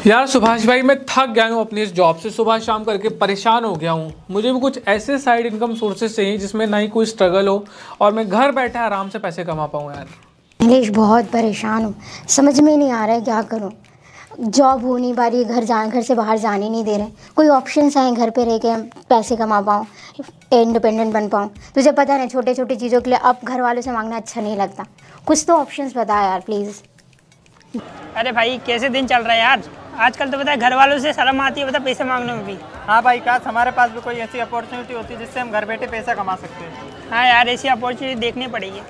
यार सुभाष भाई, मैं थक गया हूँ अपनी इस जॉब से। सुबह शाम करके परेशान हो गया हूँ। मुझे भी कुछ ऐसे साइड इनकम सोर्सेज चाहिए जिसमें ना ही कोई स्ट्रगल हो और मैं घर बैठे आराम से पैसे कमा पाऊँ यार। नीलेश, बहुत परेशान हूँ। समझ में नहीं आ रहा है क्या करूँ। जॉब हो नहीं पा रही है, घर से बाहर जाने नहीं दे रहे। कोई ऑप्शंस हैं घर पे रह के पैसे कमा पाऊँ, इंडिपेंडेंट बन पाऊँ। तुझे पता है, छोटे छोटे चीज़ों के लिए अब घर वालों से मांगना अच्छा नहीं लगता। कुछ तो ऑप्शंस बता यार प्लीज़। अरे भाई, कैसे दिन चल रहा है यार। आजकल तो पता है, घर वालों से शर्म आती है पता पैसे मांगने में भी। हाँ भाई, काश हमारे पास भी कोई ऐसी अपॉर्चुनिटी होती जिससे हम घर बैठे पैसा कमा सकते हैं। हाँ यार, ऐसी अपॉर्चुनिटी देखनी पड़ेगी।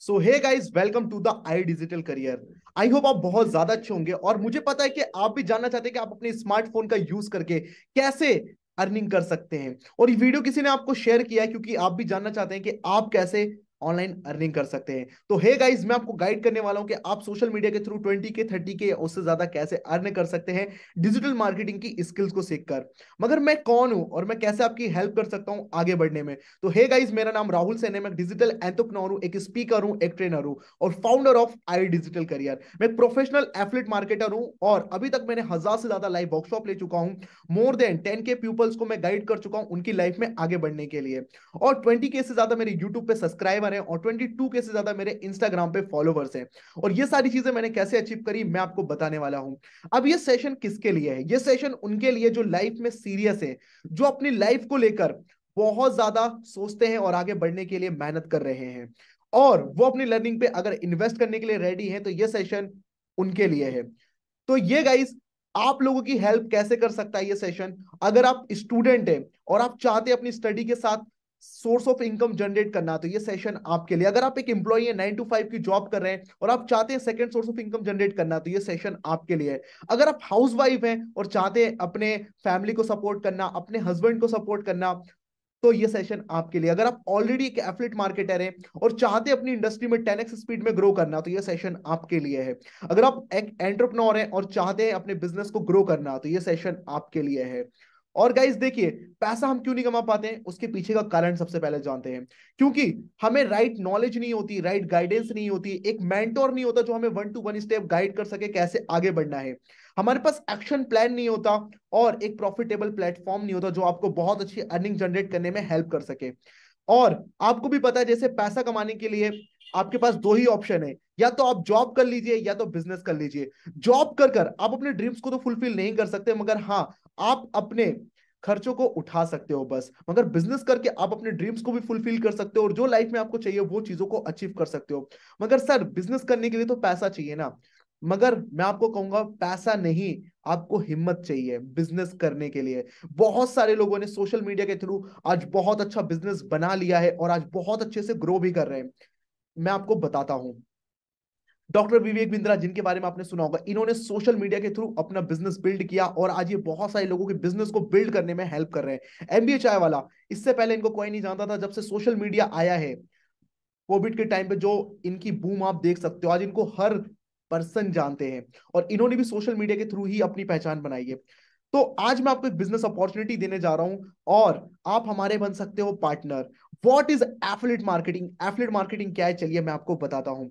So hey guys, welcome to the I digital career. I hope आप बहुत ज्यादा अच्छे होंगे और मुझे पता है कि आप भी जानना चाहते हैं कि आप अपने स्मार्टफोन का यूज करके कैसे अर्निंग कर सकते हैं। और ये वीडियो किसी ने आपको शेयर किया है क्योंकि आप भी जानना चाहते हैं कि आप कैसे ऑनलाइन अर्निंग कर सकते हैं। तो हे गाइस, मैं आपको गाइड करने वाला हूं कि आप सोशल मीडिया के थ्रू 20 के 30 के उससे ज्यादा कैसे अर्न कर सकते हैं डिजिटल मार्केटिंग की स्किल्स को सीखकर। मगर मैं कौन हूं और मैं कैसे आपकी हेल्प कर सकता हूं आगे बढ़ने में। तो हे गाइस, मेरा नाम राहुल सैन है। मैं डिजिटल एंटरप्रेन्योर हूं, एक स्पीकर हूं, एक ट्रेनर हूं और founder of I digital career. मैं एक प्रोफेशनल एफिलिएट मार्केटर हूं और अभी तक मैंने 1000 से ज्यादा लाइव वर्कशॉप ले चुका हूं। मोर देन 10 के पीपल्स को मैं गाइड कर चुका हूं उनकी लाइफ में आगे बढ़ने के लिए। और 20 के से ज्यादा मेरे यूट्यूब पे सब्सक्राइबर हैं और 22 के से ज्यादा मेरे इंस्टाग्राम पे फॉलोवर्स हैं। और ये सारी चीजें मैंने कैसे अचीव करी मैं आपको बताने वाला हूं। अब ये सेशन किसके लिए है? ये सेशन उनके लिए जो लाइफ में सीरियस है, जो अपनी लाइफ को लेकर बहुत ज्यादा सोचते हैं और आगे बढ़ने के लिए मेहनत कर रहे हैं और वो अपनी लर्निंग पे अगर इन्वेस्ट करने के लिए रेडी है तो ये सेशन उनके लिए है। तो ये गाइस, आप लोगों की हेल्प कैसे कर सकता है ये सेशन? अगर आप स्टूडेंट हैं और आप चाहते हैं अपनी स्टडी के साथ सोर्स ऑफ इनकम जनरेट करना, तो ये सेशन आपके लिए। अगर आप एक एम्प्लॉई है, 9 to 5 की जॉब कर रहे हैं और आप चाहते हैं second source of income generate करना, तो ये सेशन आपके लिए है। अगर आप हाउस वाइफ हैं और चाहते हैं अपने फैमिली को सपोर्ट करना, अपने हस्बैंड को सपोर्ट करना, तो ये सेशन आपके लिए। अगर आप ऑलरेडी एक एफिलिएट मार्केटर हैं और चाहते हैं अपनी इंडस्ट्री में 10x स्पीड में ग्रो करना, तो ये सेशन आपके लिए है। अगर आप एक एंटरप्रेन्योर हैं और चाहते हैं अपने बिजनेस को ग्रो करना, तो ये सेशन आपके लिए है। और गाइस देखिए, पैसा हम क्यों नहीं कमा पाते हैं उसके पीछे का कारण सबसे पहले जानते हैं। क्योंकि हमें राइट नॉलेज नहीं होती, राइट गाइडेंस नहीं होती, एक मेंटोर नहीं होता जो हमें 1 to 1 स्टेप गाइड कर सके कैसे आगे बढ़ना है। हमारे पास एक्शन प्लान नहीं होता और एक प्रॉफिटेबल प्लेटफॉर्म नहीं होता जो आपको बहुत अच्छी अर्निंग जनरेट करने में हेल्प कर सके। और आपको भी पता है, जैसे पैसा कमाने के लिए आपके पास दो ही ऑप्शन है, या तो आप जॉब कर लीजिए या तो बिजनेस कर लीजिए। जॉब कर कर आप अपने ड्रीम्स को तो फुलफिल नहीं कर सकते, मगर हाँ, आप अपने खर्चों को उठा सकते हो बस। मगर बिजनेस करके आप अपने ड्रीम्स को भी फुलफिल कर सकते हो और जो लाइफ में आपको चाहिए वो चीजों को अचीव कर सकते हो। मगर सर, बिजनेस करने के लिए तो पैसा चाहिए ना। मगर मैं आपको कहूंगा, पैसा नहीं, आपको हिम्मत चाहिए बिजनेस करने के लिए। बहुत सारे लोगों ने सोशल मीडिया के थ्रू आज बहुत अच्छा बिजनेस बना लिया है और आज बहुत अच्छे से ग्रो भी कर रहे हैं। मैं आपको बताता हूं, डॉक्टर विवेक बिंद्रा, जिनके बारे में आपने सुना होगा, इन्होंने सोशल मीडिया के थ्रू अपना बिजनेस बिल्ड किया और आज ये बहुत सारे लोगों के बिजनेस को बिल्ड करने में हेल्प कर रहे हैं। एमबीए चाय वाला, इससे पहले इनको कोई नहीं जानता था। जब से सोशल मीडिया आया है कोविड के टाइम पे, जो इनकी बूम आप देख सकते हो, आज इनको हर पर्सन जानते हैं और इन्होंने भी सोशल मीडिया के थ्रू ही अपनी पहचान बनाई है। तो आज मैं आपको एक बिजनेस अपॉर्चुनिटी देने जा रहा हूं और आप हमारे बन सकते हो partner. What is affiliate marketing? Affiliate marketing क्या है, चलिए मैं आपको बताता हूं।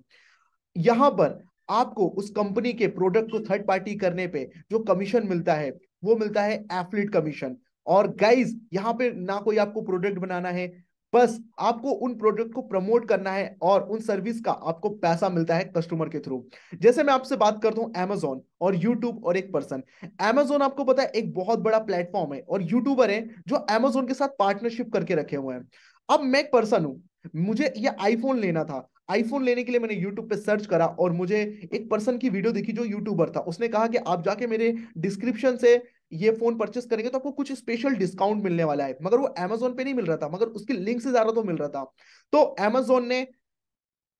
यहां पर आपको उस कंपनी के प्रोडक्ट को थर्ड पार्टी करने पे जो कमीशन मिलता है वो मिलता है एफिलिएट कमीशन। और गाइज, यहां पे ना कोई आपको प्रोडक्ट बनाना है, बस आपको उन प्रोडक्ट को प्रमोट करना है और उन सर्विस का आपको पैसा मिलता है कस्टमर के थ्रू। जैसे मैं आपसे बात करता हूं Amazon और यूट्यूब और एक पर्सन। Amazon आपको पता है एक बहुत बड़ा प्लेटफॉर्म है और यूट्यूबर है जो Amazon के साथ पार्टनरशिप करके रखे हुए हैं। अब मैं एक पर्सन हूं, मुझे ये आईफोन लेना था। आईफोन लेने के लिए मैंने यूट्यूब पे सर्च करा और मुझे एक पर्सन की वीडियो दिखी जो यूट्यूबर था। उसने कहा कि आप जाके मेरे डिस्क्रिप्शन से ये फोन परचेस करेंगे तो आपको कुछ स्पेशल डिस्काउंट मिलने वाला है। मगर वो अमेजोन पे नहीं मिल रहा था, मगर उसकी लिंक से ज्यादा तो मिल रहा था। तो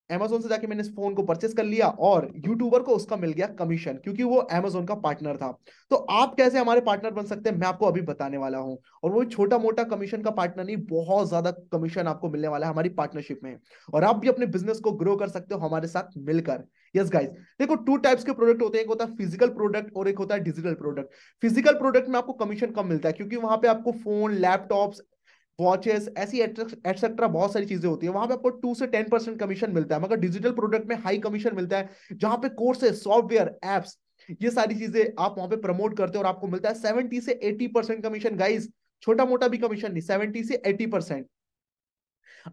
अमेजोन से जाके मैंने इस फोन को परचेस कर लिया और यूट्यूबर को उसका मिल गया कमीशन, क्योंकि वो अमेजोन का पार्टनर था। तो आप कैसे हमारे पार्टनर बन सकते हैं मैं आपको अभी बताने वाला हूं। और वो छोटा मोटा कमीशन का पार्टनर नहीं, बहुत ज्यादा कमीशन आपको मिलने वाला है हमारी पार्टनरशिप में। और आप भी अपने बिजनेस को ग्रो कर सकते हो हमारे साथ मिलकर। यस गाइस, देखो, टू टाइप्स के प्रोडक्ट होते हैं, एक होता है फिजिकल प्रोडक्ट और एक होता है डिजिटल प्रोडक्ट। फिजिकल प्रोडक्ट में आपको कमीशन कम मिलता है क्योंकि वहां पे आपको फोन, लैपटॉप्स, वॉचेस, ऐसी एटसेट्रा बहुत सारी चीजें होती है, वहां पे आपको 2 से 10% कमीशन मिलता है। मगर डिजिटल प्रोडक्ट में हाई कमीशन मिलता है, जहां पे कोर्सेज, सॉफ्टवेयर, एप्स, ये सारी चीजें आप वहां पे प्रमोट करते हो और आपको मिलता है 70 से 80% कमीशन गाइस। छोटा मोटा भी कमीशन नहीं, 70 से 80%।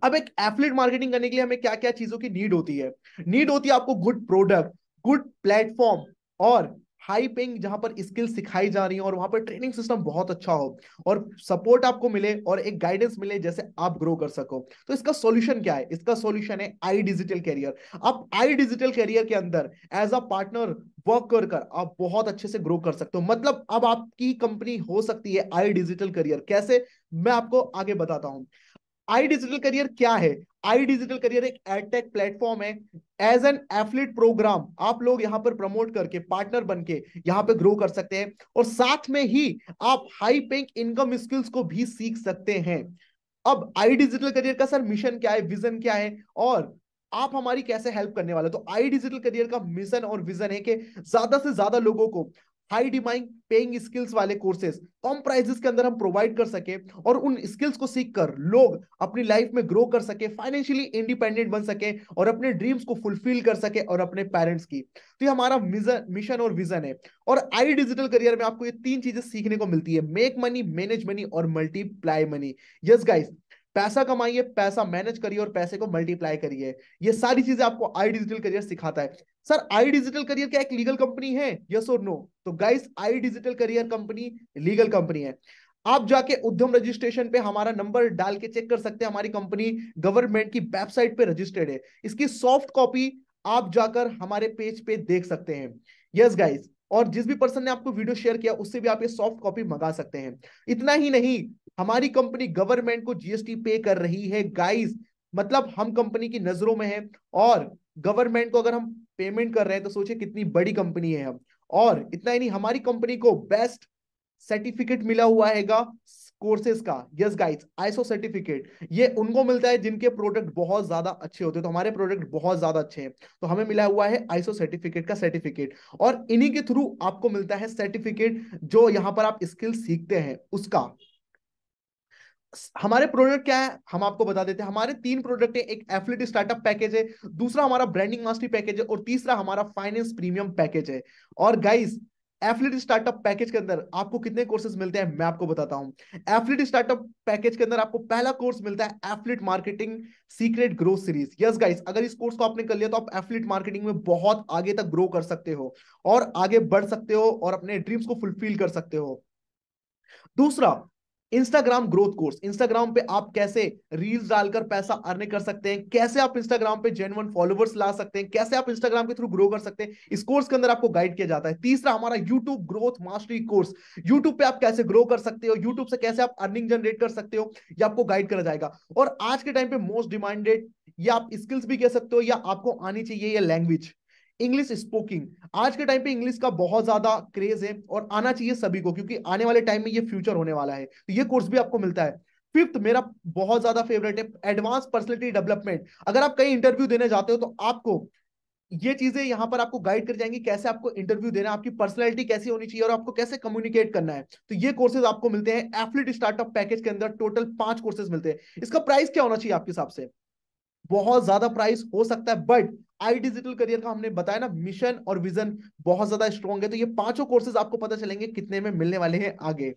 अब एक एफिलिएट मार्केटिंग करने के लिए हमें क्या क्या चीजों की नीड होती है? नीड होती है आपको गुड प्रोडक्ट, गुड प्लेटफॉर्म, और हाई पेइंग जहां पर स्किल सिखाई जा रही है और वहां पर ट्रेनिंग सिस्टम बहुत अच्छा हो और सपोर्ट आपको मिले और एक गाइडेंस मिले जैसे आप ग्रो कर सको। तो इसका सॉल्यूशन क्या है? इसका सॉल्यूशन है आई डिजिटल कैरियर। आप आई डिजिटल कैरियर के अंदर एज अ पार्टनर वर्क कर कर आप बहुत अच्छे से ग्रो कर सकते हो। मतलब अब आपकी कंपनी हो सकती है आई डिजिटल करियर। कैसे? मैं आपको आगे बताता हूं। आई डिजिटल करियर क्या है? आई डिजिटल करियर एक एडटेक प्लेटफॉर्म है। एज एन एफिलिएट प्रोग्राम आप लोग यहां पर प्रमोट करके पार्टनर बन के यहां पर ग्रो कर सकते हैं और साथ में ही आप हाई पेइंग इनकम स्किल्स को भी सीख सकते हैं। अब आई डिजिटल करियर का सर मिशन क्या है, विजन क्या है और आप हमारी कैसे हेल्प करने वाले? तो आई डिजिटल करियर का मिशन और विजन है कि ज्यादा से ज्यादा लोगों को हाई डिमांड पेइंग स्किल्स वाले कोर्सेज कम प्राइसेस के अंदर हम प्रोवाइड कर सके और उन स्किल्स को सीखकर लोग अपनी लाइफ में ग्रो कर सके, फाइनेंशियली इंडिपेंडेंट बन सके और अपने ड्रीम्स को फुलफिल कर सके और अपने पेरेंट्स की। तो ये हमारा मिशन और विजन है। और आई डिजिटल करियर में आपको ये तीन चीजें सीखने को मिलती है: मेक मनी, मैनेज मनी और मल्टीप्लाई मनी। यस गाइस, पैसा कमाइए, पैसा मैनेज करिए और पैसे को मल्टीप्लाई करिए। ये सारी चीजें आपको आई डिजिटल करियर सिखाता है। सर आई डिजिटल करियर क्या एक लीगल कंपनी है? यस और नो? तो guys, I digital career company legal company है। आप जाके उद्यम रजिस्ट्रेशन पे हमारा नंबर डाल के चेक कर सकते हैं, हमारी कंपनी गवर्नमेंट की वेबसाइट पे रजिस्टर्ड है। इसकी सॉफ्ट कॉपी आप जाकर हमारे पेज पे देख सकते हैं। यस गाइस, और जिस भी पर्सन ने आपको वीडियो शेयर किया उससे भी आप ये सॉफ्ट कॉपी मंगा सकते हैं। इतना ही नहीं, हमारी कंपनी गवर्नमेंट को जीएसटी पे कर रही है गाइस। मतलब हम कंपनी की नजरों में है और गवर्नमेंट को अगर हम पेमेंट कर रहे हैं तो सोचिए कितनी बड़ी कंपनी है हम। और इतना ही नहीं, हमारी कंपनी को बेस्ट सर्टिफिकेट मिला हुआ हैगा कोर्सेज का। यस गाइस, आईएसओ सर्टिफिकेट ये उनको मिलता है जिनके प्रोडक्ट बहुत ज्यादा अच्छे होते हैं। तो हमारे प्रोडक्ट बहुत ज्यादा अच्छे हैं तो हमें मिला हुआ है आईएसओ सर्टिफिकेट का सर्टिफिकेट, और इन्हीं के थ्रू आपको मिलता है सर्टिफिकेट जो यहां पर आप स्किल सीखते हैं उसका। हमारे प्रोडक्ट क्या है हम आपको बता देते हैं। हमारे तीन प्रोडक्ट है, एक एफिलिएट स्टार्टअप पैकेज है, दूसरा हमारा ब्रांडिंग मास्टरी पैकेज है और तीसरा हमारा फाइनेंस प्रीमियम पैकेज है। और गाइस, एफिलिएट स्टार्टअप पैकेज के अंदर आपको कितने कोर्सेज मिलते हैं मैं आपको बताता हूं। एफिलिएट स्टार्टअप पैकेज के अंदर आपको पहला कोर्स मिलता है affiliate marketing secret growth series. Yes guys, अगर इस कोर्स को आपने कर लिया तो आप एफिलिएट मार्केटिंग में बहुत आगे तक ग्रो कर सकते हो और आगे बढ़ सकते हो और अपने ड्रीम्स को फुलफिल कर सकते हो। दूसरा, इंस्टाग्राम ग्रोथ कोर्स। इंस्टाग्राम पे आप कैसे रील्स डालकर पैसा अर्न कर सकते हैं, कैसे आप इंस्टाग्राम पे जेन्युइन फॉलोवर्स ला सकते हैं, कैसे आप इंस्टाग्राम के थ्रू ग्रो कर सकते हैं, इस कोर्स के अंदर आपको गाइड किया जाता है। तीसरा, हमारा YouTube growth mastery course. YouTube पे आप कैसे ग्रो कर सकते हो, यूट्यूब से कैसे आप अर्निंग जनरेट कर सकते हो, ये आपको गाइड करा जाएगा। और आज के टाइम पे मोस्ट डिमांडेड, या आप स्किल्स भी कह सकते हो या आपको आनी चाहिए ये लैंग्वेज, इंग्लिश स्पोकिंग। आज के टाइम पे इंग्लिश का बहुत ज्यादा क्रेज है और आना चाहिए सभी को क्योंकि आने वाले टाइम में ये फ्यूचर होने वाला है। तो ये कोर्स भी आपको मिलता है। फिफ्थ, मेरा बहुत ज्यादा फेवरेट है, एडवांस पर्सनालिटी डेवलपमेंट। अगर आप कहीं इंटरव्यू देने जाते हो तो आपको ये चीजें यहां पर आपको गाइड कर जाएंगी कैसे आपको इंटरव्यू देना है, आपकी पर्सनैलिटी कैसी होनी चाहिए और आपको कैसे कम्युनिकेट करना है। तो ये कोर्सेज आपको मिलते हैं एफिलिएट स्टार्टअप पैकेज के अंदर। टोटल 5 कोर्सेज मिलते हैं। इसका प्राइस क्या होना चाहिए आपके हिसाब से? बहुत ज्यादा प्राइस हो सकता है बट आई डिजिटल करियर का हमने बताया ना मिशन और विजन बहुत ज्यादा स्ट्रॉन्ग है। तो ये पांचों कोर्सेज आपको पता चलेंगे कितने में मिलने वाले हैं आगे।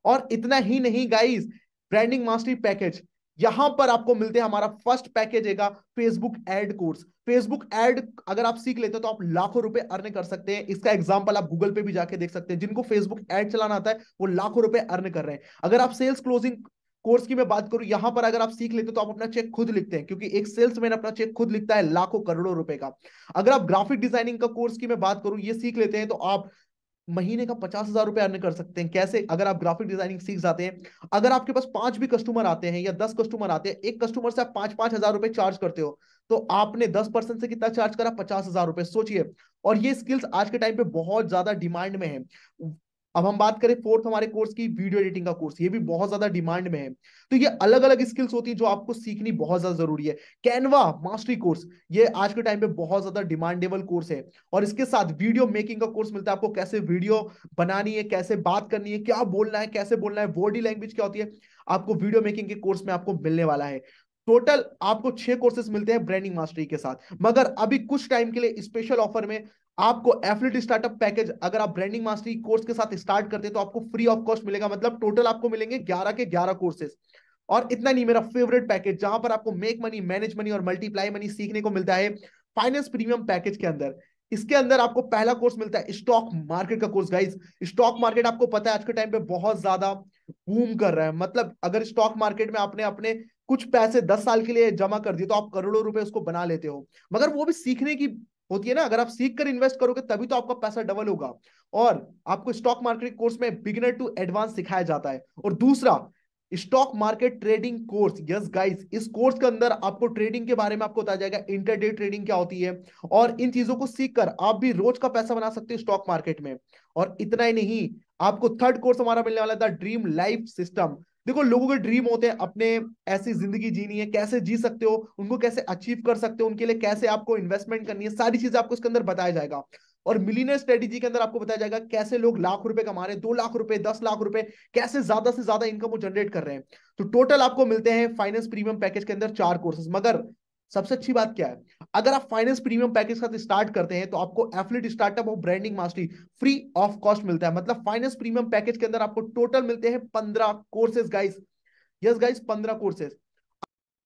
और इतना ही नहीं गाइस, ब्रांडिंग मास्टरी पैकेज, यहां पर आपको मिलते हैं हमारा फर्स्ट पैकेज है Facebook ad course. Facebook ad अगर आप सीख लेते हो तो आप लाखों रुपए अर्न कर सकते हैं। इसका एग्जांपल आप गूगल पे भी जाके देख सकते हैं। जिनको फेसबुक एड चलाना आता है वो लाखों रुपए अर्न कर रहे हैं। अगर आप सेल्स क्लोजिंग कोर्स की मैं बात करूं, यहां पर अगर आप सीख लेते हो तो आप अपना चेक खुद लिखते हैं क्योंकि एक सेल्समैन अपना चेक खुद लिखता है लाखों करोड़ों रुपए का। अगर आप ग्राफिक डिजाइनिंग का कोर्स की मैं बात करूं, ये सीख लेते हैं तो आप महीने का 50,000 रुपए अर्न कर सकते हैं। कैसे? अगर आप ग्राफिक डिजाइनिंग सीख जाते हैं, अगर आपके पास 5 भी कस्टमर आते हैं या 10 कस्टमर आते हैं, एक कस्टमर से आप 5,000 रुपए चार्ज करते हो तो आपने 10% से कितना चार्ज करा? 50,000 रुपए। सोचिए। और ये स्किल्स आज के टाइम पे बहुत ज्यादा डिमांड में है। अब हम बात करें फोर्थ हमारे कोर्स की, वीडियो एडिटिंग का कोर्स, ये भी बहुत ज्यादा डिमांड में है। तो ये अलग अलग स्किल्स होती है जो आपको सीखनी बहुत ज्यादा जरूरी है। कैनवा मास्टरी कोर्स, ये आज के टाइम पे बहुत ज्यादा डिमांडेबल कोर्स है। और इसके साथ वीडियो मेकिंग का कोर्स मिलता है आपको, कैसे वीडियो बनानी है, कैसे बात करनी है, क्या बोलना है, कैसे बोलना है, बॉडी लैंग्वेज क्या होती है, आपको वीडियो मेकिंग के कोर्स में आपको मिलने वाला है। टोटल आपको 6 कोर्सेज मिलते हैं ब्रांडिंग मास्टरी के साथ। मगर अभी कुछ टाइम के लिए स्पेशल ऑफर में आपको एफिलिएट स्टार्टअप पैकेज अगर आप ब्रांडिंग मास्टरी कोर्स के साथ स्टार्ट करते हैं तो आपको फ्री ऑफ कॉस्ट मिलेगा, मतलब टोटल आपको मिलेंगे 11 के 11 कोर्सेज। और इतना नहीं, मेरा फेवरेट पैकेज जहां पर आपको मेक मनी, मैनेज मनी और मल्टीप्लाई मनी सीखने को मिलता है फाइनेंस प्रीमियम पैकेज के अंदर। इसके अंदर आपको पहला कोर्स मिलता है स्टॉक मार्केट का कोर्स। गाइस, स्टॉक मार्केट आपको पता है आज के टाइम पे बहुत ज्यादा बूम कर रहा है। मतलब अगर स्टॉक मार्केट में आपने अपने कुछ पैसे 10 साल के लिए जमा कर दिए तो आप करोड़ों रुपए उसको बना लेते हो, मगर वो भी सीखने की होती है ना। अगर आप सीख कर इन्वेस्ट करोगे तभी तो आपका पैसा डबल होगा। और आपको स्टॉक मार्केट कोर्स में बिगिनर टू एडवांस सिखाया जाता है। और दूसरा, stock market trading course. Yes guys, इस कोर्स के अंदर आपको ट्रेडिंग के बारे में आपको बताया जाएगा, इंटरडे ट्रेडिंग क्या होती है, और इन चीजों को सीखकर आप भी रोज का पैसा बना सकते हो स्टॉक मार्केट में। और इतना ही नहीं, आपको थर्ड कोर्स हमारा मिलने वाला था ड्रीम लाइफ सिस्टम। देखो, लोगों के ड्रीम होते हैं अपने ऐसी जिंदगी जीनी है, कैसे जी सकते हो, उनको कैसे अचीव कर सकते हो, उनके लिए कैसे आपको इन्वेस्टमेंट करनी है, सारी चीजें आपको इसके अंदर बताया जाएगा। और मिलीनियर स्ट्रेटेजी के अंदर आपको बताया जाएगा कैसे लोग लाख रुपए कमा रहे हैं, 2 लाख रुपए, 10 लाख रुपए, कैसे ज्यादा से ज्यादा इनकम वो जनरेट कर रहे हैं। तो टोटल आपको मिलते हैं फाइनेंस प्रीमियम पैकेज के अंदर 4 कोर्सेज। मगर सबसे अच्छी बात क्या है, अगर आप फाइनेंस प्रीमियम पैकेज के साथ स्टार्ट करते हैं तो आपको एफिलिएट स्टार्टअप और branding mastery free of cost मिलता है। मतलब फाइनेंस प्रीमियम पैकेज के अंदर आपको टोटल मिलते हैं 15 courses guys. Yes guys, 15 courses.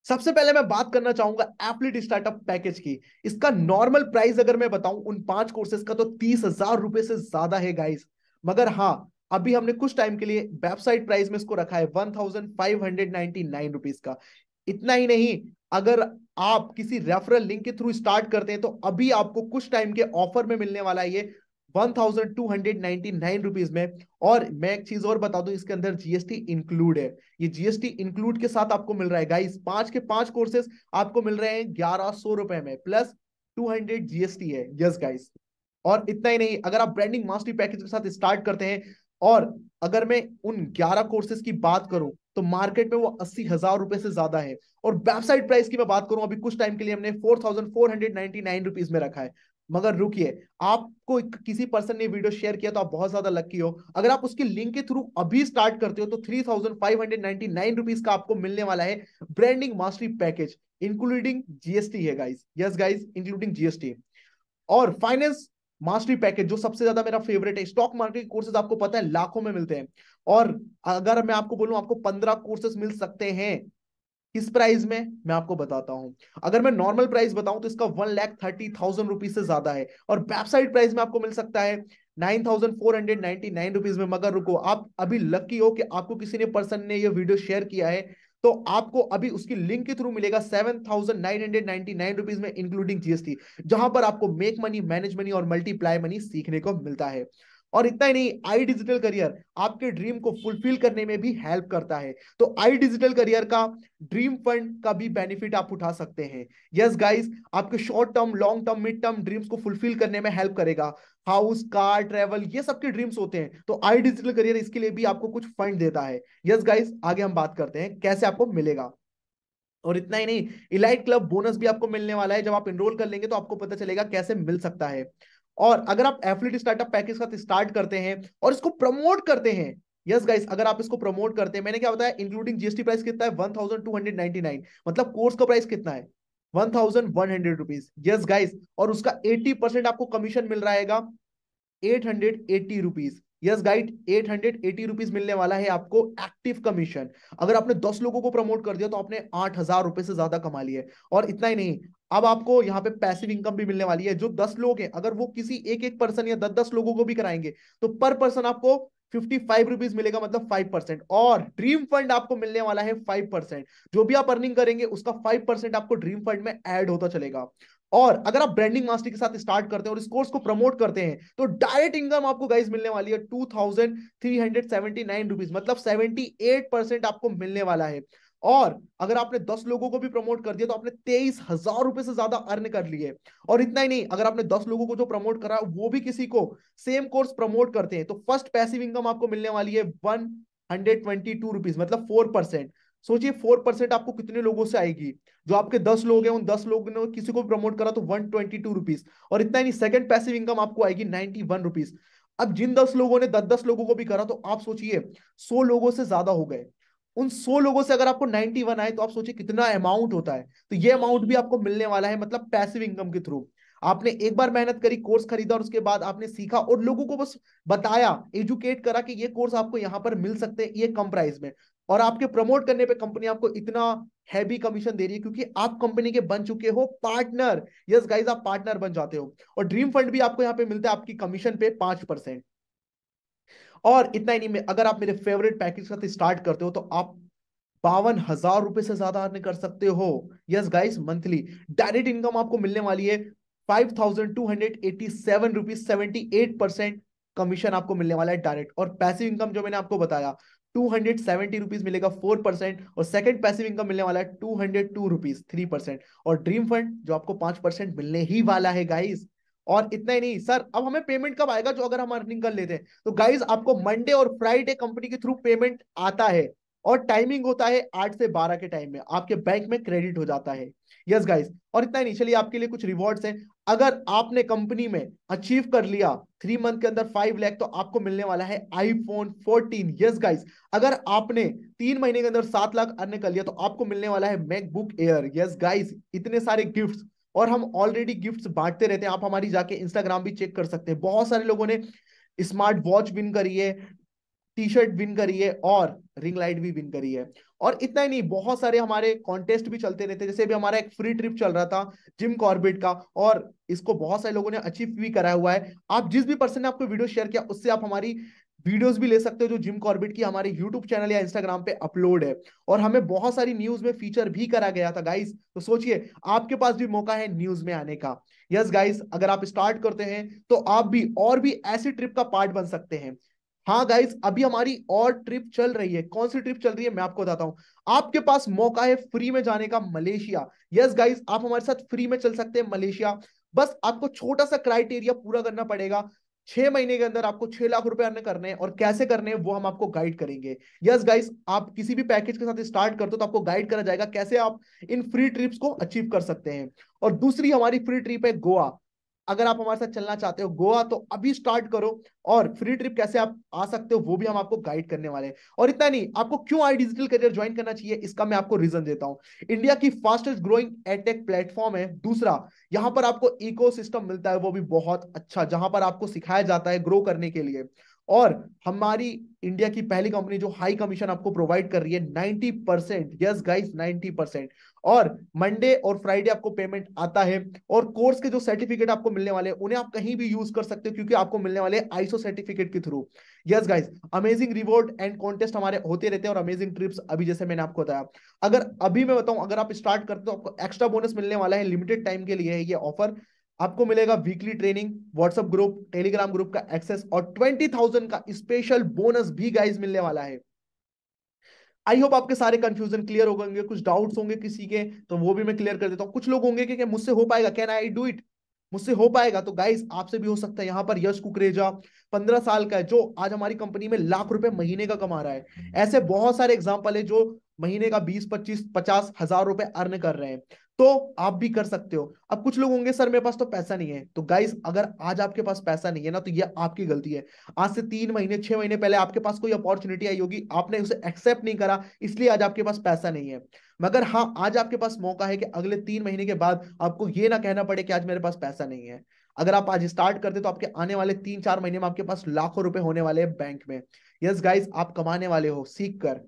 सबसे पहले मैं बात करना चाहूंगा एफिलिएट स्टार्टअप पैकेज की। इसका नॉर्मल प्राइस अगर मैं बताऊं उन 5 कोर्सेज का तो 30,000 रुपए से ज्यादा है गाइस। मगर हाँ, अभी हमने कुछ टाइम के लिए वेबसाइट प्राइस में इसको रखा है 1599 रुपीज का। इतना ही नहीं, अगर आप किसी रेफरल लिंक के थ्रू स्टार्ट करते हैं तो अभी आपको कुछ टाइम के ऑफर में मिलने वाला है ये 1299 रुपीज में। और मैं एक चीज और बता दूं, इसके अंदर जीएसटी इंक्लूड है। ये जीएसटी इंक्लूड के साथ आपको मिल रहा है गाइस, 5 के 5 कोर्सेज आपको मिल रहे हैं 1100 रुपए में, प्लस 200 जीएसटी है। यस गाइस, और इतना ही नहीं, अगर आप ब्रांडिंग मास्टरी पैकेज के साथ स्टार्ट करते हैं, और अगर मैं उन 11 कोर्सेज की बात करूं तो मार्केट में वो 80,000 रुपए से ज्यादा है। और वेबसाइट प्राइस की मैं बात करूं, अभी कुछ टाइम के लिए हमने 4499 रुपीज में रखा है। मगर रुकिए, आपको किसी पर्सन ने वीडियो शेयर किया तो आप बहुत ज्यादा लकी हो। अगर आप उसकी लिंक के थ्रू अभी स्टार्ट करते हो तो 3599 रुपीज का आपको मिलने वाला है branding mastery package, including GST है guys. Yes guys, including GST. और फाइनेंस मास्टरी पैकेज जो सबसे ज्यादा मेरा फेवरेट है, स्टॉक मार्केट कोर्सेज आपको पता है लाखों में मिलते हैं। और अगर मैं आपको बोलूं आपको 15 कोर्सेज मिल सकते हैं किस प्राइस में, मैं आपको बताता हूं। अगर मैं नॉर्मल प्राइस बताऊं तो इसका 1,30,000 रुपीज से ज्यादा है। और वेबसाइट प्राइस में आपको मिल सकता है 9,499 रुपीज में। मगर रुको, आप अभी लकी हो कि आपको किसी ने पर्सन ने ये वीडियो शेयर किया है, तो आपको अभी उसकी लिंक के थ्रू मिलेगा 7,999 रुपीज में, इंक्लूडिंग जीएसटी, जहां पर आपको मेक मनी, मैनेज मनी और मल्टीप्लाई मनी सीखने को मिलता है। और इतना ही नहीं, आई डिजिटल करियर आपके ड्रीम को फुलफिल करने में भी हेल्प करता है। तो आई डिजिटल करियर का ड्रीम फंड का भी बेनिफिट आप उठा सकते हैं। यस गाइस, आपके short term, long term, mid term dreams को फुलफिल करने में हेल्प करेगा। हाउस, कार, ट्रेवल, ये सबके ड्रीम्स होते हैं, तो आई डिजिटल करियर इसके लिए भी आपको कुछ फंड देता है। यस गाइस, आगे हम बात करते हैं कैसे आपको मिलेगा। और इतना ही नहीं, इलाइट क्लब बोनस भी आपको मिलने वाला है। जब आप एनरोल कर लेंगे तो आपको पता चलेगा कैसे मिल सकता है। और अगर आप एफिलिएट स्टार्टअप पैकेज के साथ स्टार्ट करते हैं और इसको प्रमोट करते हैं, यस गाइस, अगर आप इसको प्रमोट करते हैं, मैंने क्या बताया, इंक्लूडिंग जीएसटी प्राइस कितना है 1299, मतलब कोर्स का प्राइस कितना है 1100 रुपीज। यस गाइस, और उसका 80% आपको कमीशन मिल रहा है 880 रुपीज। यस गाइड, 880 रुपीज मिलने वाला है आपको एक्टिव कमीशन। अगर आपने 10 लोगों को प्रमोट कर दिया तो आपने 8,000 रुपए से ज्यादा कमा लिए। और इतना ही नहीं, अब आपको यहाँ पे पैसिव इनकम भी मिलने वाली है। जो 10 लोग हैं, अगर वो किसी एक एक पर्सन या 10-10 लोगों को भी कराएंगे तो पर पर्सन आपको 55 रुपीज मिलेगा, मतलब 5%। और ड्रीम फंड आपको मिलने वाला है 5%। जो भी आप अर्निंग करेंगे उसका 5% आपको ड्रीम फंड में ऐड होता चलेगा। और अगर आप ब्रांडिंग मास्टरी के साथ स्टार्ट करते हैं और इस कोर्स को प्रमोट करते हैं तो डायरेक्ट इनकम आपको गाइस मिलने वाली है 2,379 रुपीज, मतलब 78% आपको मिलने वाला है। और अगर आपने 10 लोगों को भी प्रमोट कर दिया तो आपने 23,000 रुपए से ज्यादा अर्न कर लिए। और इतना ही नहीं, अगर आपने 10 लोगों को जो प्रमोट करा वो भी किसी को सेम कोर्स प्रमोट करते हैं तो फर्स्ट पैसिव इनकम आपको मिलने वाली है 122 रुपीज, मतलब 4%। सोचिए 4% आपको कितने लोगों से आएगी। जो आपके 10 लोग हैं, उन 10 लोगों ने किसी को प्रमोट करा तो 122 रुपीज। और इतना ही नहीं, सेकंड पैसिव इनकम आपको आएगी 91 रुपीज। अब जिन 10 लोगों ने 10-10 लोगों को भी करा तो आप सोचिए 100 लोगों से ज्यादा हो गए। उन 100 लोगों से अगर आपको 91 आए तो आप सोचिए कितना अमाउंट होता है। तो ये अमाउंट भी आपको मिलने वाला है, मतलब पैसिव इनकम के थ्रू। आपने एक बार मेहनत करी, कोर्स खरीदा और उसके बाद आपने सीखा और लोगों को बस बताया, एजुकेट करा कि ये कोर्स आपको यहाँ पर मिल सकते हैं ये कम प्राइस में, और आपके प्रमोट करने पे कंपनी आपको इतना हैवी कमीशन दे रही है क्योंकि आप कंपनी के बन चुके हो पार्टनर। यस गाइस, आप पार्टनर बन जाते हो। और ड्रीम फंड भी आपको यहाँ पे मिलता है आपकी कमीशन पे 5%। और इतना ही नहीं, अगर आप मेरे फेवरेट पैकेज के साथ स्टार्ट करते हो तो आप 52,000 रुपए से ज्यादा अर्न कर सकते हो। Yes guys, monthly direct income आपको मिलने वाली है 5,287 रुपीज, 78% कमीशन आपको मिलने वाला है डायरेक्ट। और पैसिव इनकम जो मैंने आपको बताया 270 रुपीज मिलेगा 4%, और सेकंड पैसिव इनकम मिलने वाला है 202 रुपीज 3%, और ड्रीम फंड जो आपको 5% मिलने ही वाला है गाइस। और इतना ही नहीं सर, अब हमें पेमेंट कब आएगा, जो अगर हम अर्निंग कर लेते हैं तो गाइस आपको मंडे और फ्राइडे कंपनी के थ्रू पेमेंट आता है, और टाइमिंग होता है 8 से 12 के टाइम में आपके बैंक में क्रेडिट हो जाता है। यस गाइस, और इतना ही नहीं, चलिए आपके लिए कुछ रिवॉर्ड्स हैं। अगर आपने कंपनी में अचीव कर लिया 3 मंथ के अंदर 5 लाख तो आपको मिलने वाला है आईफोन 14। यस गाइस, अगर आपने 3 महीने के अंदर 7 लाख अर्न कर लिया तो आपको मिलने वाला है मैकबुक एयर। यस गाइस, इतने सारे गिफ्ट्स, और हम ऑलरेडी गिफ्ट्स बांटते रहते हैं, आप हमारी जाके इंस्टाग्राम भी चेक कर सकते हैं। बहुत सारे लोगों ने स्मार्ट वॉच विन करी है, टी शर्ट विन करी है, और रिंग लाइट भी विन करी है। और इतना ही नहीं, बहुत सारे हमारे कॉन्टेस्ट भी चलते रहते हैं, जैसे भी हमारा एक फ्री ट्रिप चल रहा था जिम कॉर्बेट का, और इसको बहुत सारे लोगों ने अचीव भी कराया हुआ है। आप जिस भी पर्सन ने आपको वीडियो शेयर किया उससे आप हमारी वीडियोस भी ले सकते हो, जो जिम कॉर्बेट की हमारे यूट्यूब चैनल या इंस्टाग्राम पे अपलोड है। और हमें बहुत सारी न्यूज में फीचर भी करा गया था गाइस, तो सोचिए आपके पास भी मौका है न्यूज में आने का। यस गाइस, अगर आप स्टार्ट करते हैं तो आप भी और भी ऐसी ट्रिप का पार्ट बन सकते हैं। हाँ गाइस, अभी हमारी और ट्रिप चल रही है। कौन सी ट्रिप चल रही है मैं आपको बताता हूं। आपके पास मौका है फ्री में जाने का मलेशिया। यस गाइस, आप हमारे साथ फ्री में चल सकते हैं मलेशिया। बस आपको छोटा सा क्राइटेरिया पूरा करना पड़ेगा। 6 महीने के अंदर आपको 6 लाख रुपए अर्न करने हैं, और कैसे करने हैं वो हम आपको गाइड करेंगे। यस गाइस, आप किसी भी पैकेज के साथ स्टार्ट करते हो तो आपको गाइड करा जाएगा कैसे आप इन फ्री ट्रिप्स को अचीव कर सकते हैं। और दूसरी हमारी फ्री ट्रिप है गोवा। अगर आप हमारे साथ चलना चाहते हो गोवा तो अभी स्टार्ट करो, और फ्री ट्रिप कैसे आप आ सकते हो वो भी हम आपको गाइड करने वाले हैं। और इतना नहीं, आपको क्यों आई डिजिटल करियर ज्वाइन करना चाहिए इसका मैं आपको रीजन देता हूं। इंडिया की फास्टेस्ट ग्रोइंग एडटेक प्लेटफॉर्म है। दूसरा, यहां पर आपको इकोसिस्टम मिलता है वो भी बहुत अच्छा, जहां पर आपको सिखाया जाता है ग्रो करने के लिए। और हमारी इंडिया की पहली कंपनी जो हाई कमीशन आपको प्रोवाइड कर रही है 90%। Yes guys, 90%। और मंडे और फ्राइडे आपको पेमेंट आता है, और कोर्स के जो सर्टिफिकेट आपको मिलने वाले हैं उन्हें आप कहीं भी यूज कर सकते हो क्योंकि आपको मिलने वाले हैं आईएसओ सर्टिफिकेट के through. Yes guys, amazing reward and contest हमारे होते रहते हैं, और अमेजिंग ट्रिप्स अभी जैसे मैंने आपको बताया। अगर अभी मैं बताऊं, अगर आप स्टार्ट करते हो तो आपको एक्स्ट्रा बोनस मिलने वाला है। लिमिटेड टाइम के लिए है ये ऑफर। आपको मिलेगा weekly training, WhatsApp group, Telegram group का एक्सेस, और 20,000 का स्पेशल बोनस भी गाइस मिलने वाला है। आई होप आपके सारे कंफ्यूजन क्लियर हो गए। कुछ डाउट्स होंगे किसी के तो वो भी मैं क्लियर कर देता हूँ। कुछ लोग होंगे कि मुझसे हो पाएगा, कैन आई डू इट, मुझसे हो पाएगा, तो गाइस आपसे भी हो सकता है। यहाँ पर यश कुकरेजा 15 साल का है जो आज हमारी कंपनी में लाख रुपए महीने का कमा रहा है। ऐसे बहुत सारे एग्जांपल है जो महीने का 20, 25, 50 हजार रुपए अर्न कर रहे हैं, तो आप भी कर सकते हो। अब कुछ लोग होंगे सर मेरे पास तो पैसा नहीं है, तो गाइस अगर आज आपके पास पैसा नहीं है ना तो ये आपकी गलती है। आज से 3 महीने 6 महीने पहले आपके पास कोई अपॉर्चुनिटी आई होगी, आपने उसे एक्सेप्ट नहीं करा, इसलिए आज आपके पास पैसा नहीं है। मगर हाँ, आज आपके पास मौका है कि अगले 3 महीने के बाद आपको ये ना कहना पड़े कि आज मेरे पास पैसा नहीं है। अगर आप आज स्टार्ट करते तो आपके आने वाले 3-4 महीने में आपके पास लाखों रुपए होने वाले हैं बैंक में। यस गाइस, आप कमाने वाले हो सीख कर।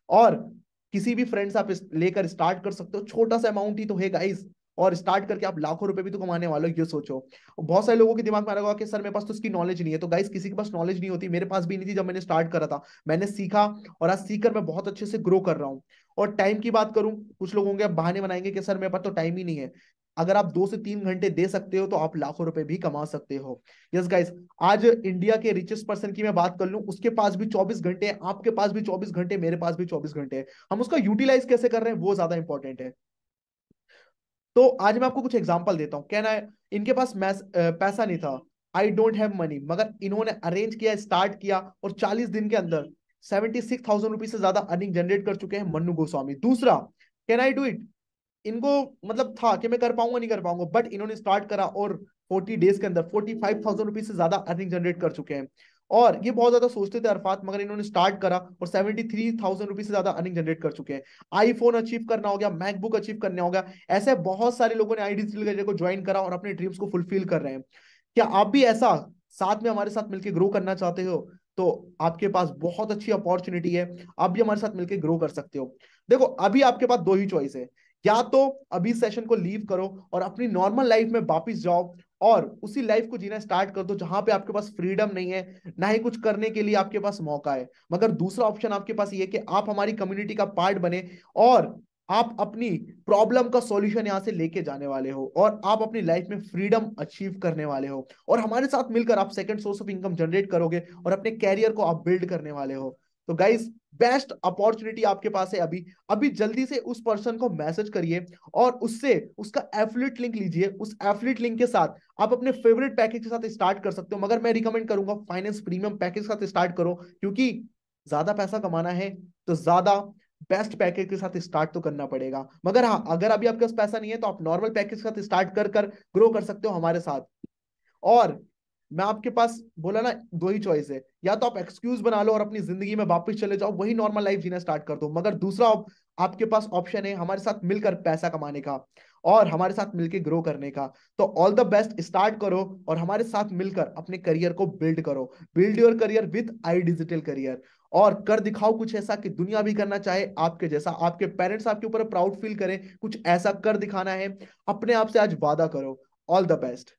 और किसी भी फ्रेंड से आप लेकर स्टार्ट कर सकते हो, छोटा सा अमाउंट ही तो है गाइस, और स्टार्ट करके आप लाखों रुपए भी तो कमाने वाले हो, ये सोचो। बहुत सारे लोगों के दिमाग में आ रहा होगा कि सर मेरे पास तो इसकी नॉलेज नहीं है, तो गाइस किसी के पास नॉलेज नहीं होती, मेरे पास भी नहीं थी जब मैंने स्टार्ट करा था। मैंने सीखा और आज सीखकर मैं बहुत अच्छे से ग्रो कर रहा हूँ। और टाइम की बात करूं, कुछ लोग होंगे बहाने बनाएंगे कि सर मेरे पास तो टाइम ही नहीं है। अगर आप 2 से 3 घंटे दे सकते हो तो आप लाखों रुपए भी कमा सकते हो। यस गाइस, आज इंडिया के रिचेस्ट पर्सन की मैं बात कर लूं, उसके पास भी 24 घंटे हैं, आपके पास भी 24 घंटे, मेरे पास भी 24 घंटे हैं। हम उसका यूटिलाइज कैसे कर रहे हैं वो ज्यादा इंपॉर्टेंट है। तो आज मैं आपको कुछ एग्जांपल देता हूँ। कहना है इनके पास पैसा नहीं था, आई डोंट हैव मनी, मगर इन्होंने अरेंज किया, स्टार्ट किया, और 40 दिन के अंदर 76,000 रुपीज से ज्यादा अर्निंग जनरेट कर चुके हैं मन्नू गोस्वामी। दूसरा, कैन आई डू इट, इनको मतलब था कि मैं कर पाऊंगा नहीं कर पाऊंगा, बट इन्होंने स्टार्ट करा और 40 डेज के अंदर 45,000 रुपीज से ज्यादा अर्निंग जनरेट कर चुके हैं। और ये बहुत ज्यादा सोचते थे अरफात, मगर इन्होंने स्टार्ट करा और 73,000 रुपीज से ज्यादा अर्निंग जनरेट कर चुके हैं। आईफोन अचीव करना हो गया, मैकबुक अचीव करना हो गया, ऐसे बहुत सारे लोगों ने आई डिजिटल करियर को ज्वाइन करा और अपने ड्रीम्स को फुलफिल कर रहे हैं। क्या आप भी ऐसा साथ में हमारे साथ मिलकर ग्रो करना चाहते हो? तो आपके पास बहुत अच्छी अपॉर्चुनिटी है, आप भी हमारे साथ मिलकर ग्रो कर सकते हो। देखो, अभी आपके पास दो ही चॉइस है, या तो अभी सेशन को लीव करो और अपनी नॉर्मल लाइफ में वापस जाओ और उसी लाइफ को जीना स्टार्ट कर दो जहां पे आपके पास फ्रीडम नहीं है, ना ही कुछ करने के लिए आपके पास मौका है। मगर दूसरा ऑप्शन आपके पास ये है कि आप हमारी कम्युनिटी का पार्ट बने और आप अपनी प्रॉब्लम का सॉल्यूशन यहां से लेके जाने वाले हो और आप अपनी लाइफ में फ्रीडम अचीव करने वाले हो और हमारे साथ मिलकर आप second source of income generate करोगे और अपने कैरियर को आप बिल्ड करने वाले हो। तो गाइस, बेस्ट अपॉर्चुनिटी आपके पास है अभी। अभी जल्दी से उस पर्सन को मैसेज करिए और उससे उसका एफिलिएट लिंक लीजिए। उस एफिलिएट लिंक के साथ आप अपने फेवरेट पैकेज के साथ स्टार्ट कर सकते हो, मगर मैं रिकमेंड करूंगा फाइनेंस प्रीमियम पैकेज के साथ स्टार्ट करो, क्योंकि ज्यादा पैसा कमाना है तो ज्यादा बेस्ट पैकेज के साथ स्टार्ट तो करना पड़ेगा। मगर हाँ, अगर अभी आपके पास पैसा नहीं है तो आप नॉर्मल पैकेज के साथ स्टार्ट कर कर ग्रो कर सकते हो हमारे साथ। और मैं आपके पास बोला ना, दो ही चॉइस है, या तो आप एक्सक्यूज बना लो और अपनी जिंदगी में वापस चले जाओ, वही नॉर्मल लाइफ जीना स्टार्ट कर दो, मगर दूसरा आपके पास ऑप्शन है हमारे साथ मिलकर पैसा कमाने का और हमारे साथ मिलकर ग्रो करने का। तो ऑल द बेस्ट, स्टार्ट करो और हमारे साथ मिलकर अपने करियर को बिल्ड करो। Build your career with I digital career और कर दिखाओ कुछ ऐसा कि दुनिया भी करना चाहे आपके जैसा, आपके पेरेंट्स आपके ऊपर प्राउड फील करें। कुछ ऐसा कर दिखाना है, अपने आप से आज वादा करो। All the best.